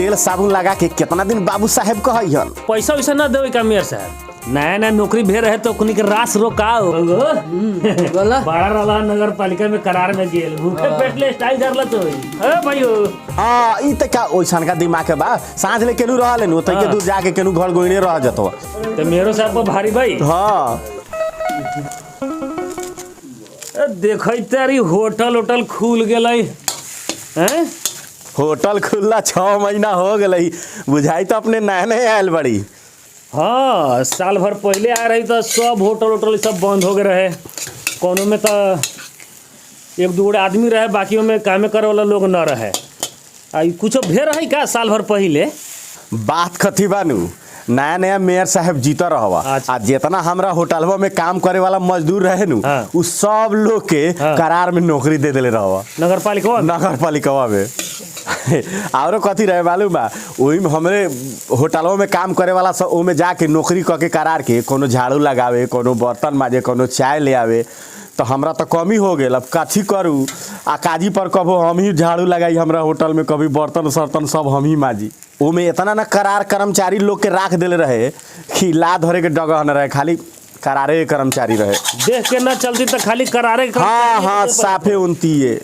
तेल साबुन लगा के कितना दिन बाबू साहेब कहन। पैसा वैसा ना देवे का मेयर साहब, नया नया नौकरी भे रहे तो कुनी के रास रोकाओ। बड़ा रहा नगर पालिका में करार में गेल भूखे पेट ले स्टाइल करला तो ए भाईओ। हां ई त का ओइसन का दिमाग के बा, सांझ ले केनु रहले नु त के दूर जाके केनु घर गोइने रह जतो तो मेरो साहब पर भारी भाई। हां देखै तारी होटल खुल गेलै हैं। होटल खुलला 6 महीना हो गई, बुझाई तो अपने नया नया आयल बड़ी। हाँ साल भर पहले आ रही तो सब होटल सब बंद हो गए रहे, कोनो में तो एक दो आदमी रहे, बाकियों में कामे करे वाला लोग न रहे। कुछ भे रही का साल भर पहले बात कथी बानू, नया नया मेयर साहब जीता रहवा। आ जितना हमरा होटलवा में काम करे वाला मजदूर रहे नु उ सब लोग के करार में नौकरी दे देले रहवा नगर पालिका में। और कथी रहे मालूम बा, वही में हमरे होटलों में काम करे वाला सब ओमे जाके नौकरी क के करार के कोनो झाड़ू लगावे, कोनो बर्तन माजे, कोनो चाय ले आवे। तो हमरा तो कमी हो गई, अब कथी करूँ। आ काजी पर कबो हम ही झाड़ू लगाई हमरा होटल में, कभी बर्तन सर्तन सब हम ही माजी। ओमे इतना ना करार कर्मचारी लोग के राख देले रहे कि ला धरे के जगह न रहे, खाली करारे कर्मचारी रहे। देख के ना चलती तो खाली करारे। हाँ साफे उनती है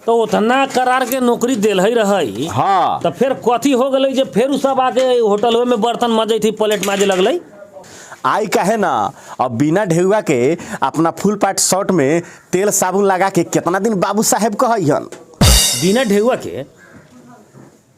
तो उतना करार के नौकरी दिल ही रही। हाँ तो फिर कथी हो गई जे फिर सब आके होटल में बर्तन माजे थी, प्लेट माजे लगल। आई कहे ना, अब बिना ढेउआ के अपना फुल पाट शर्ट में तेल साबुन लगा के कितना दिन बाबू साहेब कहन। बिना ढेउआ के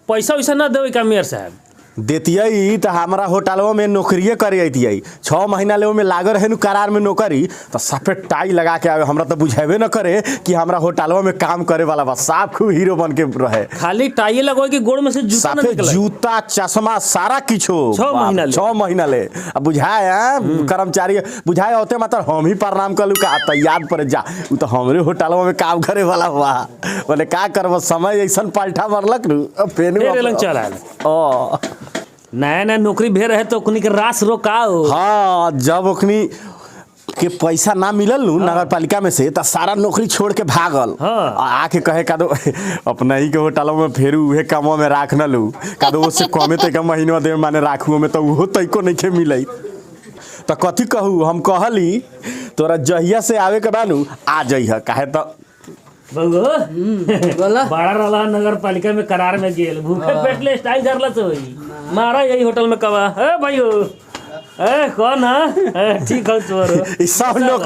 पैसा वैसा ना देवे का मेयर साहब। देतियई तो हमारा होटलों में नौकरिए करे अतियई। 6 महीना ले में लागल रहे करार में नौकरी, तो सफेद टाई लगा के आवे। हमरा तो बुझेबे न करे कि हमरा होटलों में काम करे वाला बा, साफ खूब हीरो बन के रहे। खाली टाई लगो कि गोड़ में से जूता ना निकले, जूता चश्मा सारा किछो 6 महीना ले। अब बुझाए कर्मचारी बुझाए होते मतलब हम ही प्रणाम कलू का तो याद पड़े जा उ तो हमरे होटलों में काम करे वाला हुआ। बोले का करब, समय ऐसा पलटा मरलक नु चला नया नया नौकरी भे रहे तो कुनी के रास रोकाओ। हाँ जब ओखनी के पैसा ना मिलल नु नगर पालिका में से तो सारा नौकरी छोड़ के भागल। आके कहे का दो अपना ही के होटलों में फेर उहे कामों में राख न लू का दो, उससे कमे तो का महीना दे माने राखुओ में तो वो तइको नहीं के मिले। तो कथी कहू, हम कहली तोरा जहिया से आवे के बानू आ जइह, काहे तो बड़ा रहा नगर पालिका में करार में गेल भूखे पेट ले स्टाइल करला तो मारा यही होटल में कवा है भाईओ। ए कौन है ठीक है तोरो सब लोग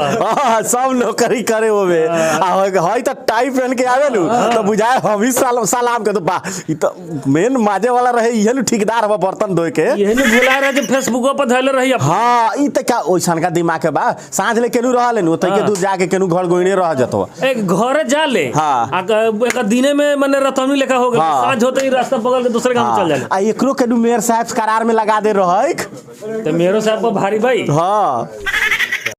सब नौकरी करे होवे हई तो टाई पहन के आवे नु तो बुझाए हम ही सलाम के तो बा ई तो मेन माजे वाला रहे। इहे नु ठेकेदार बा बर्तन धोए के, इहे नु बुला रहे जे फेसबुक पर धइले रही। हां ई त का ओइसन का दिमाग के बा, सांझ ले केनु रहले नु त के दूर जाके केनु घर गोइने रह जतो। एक घरे जा ले एक दिने में माने रतौनी लेखा हो गेल, सांझ होते ही रास्ता पकड़ के दूसरे गांव चल जाले। आ एकरो केनु मेयर साहब करार में लगा दे रहै तो मेरो साहब पर भारी भाई। हाँ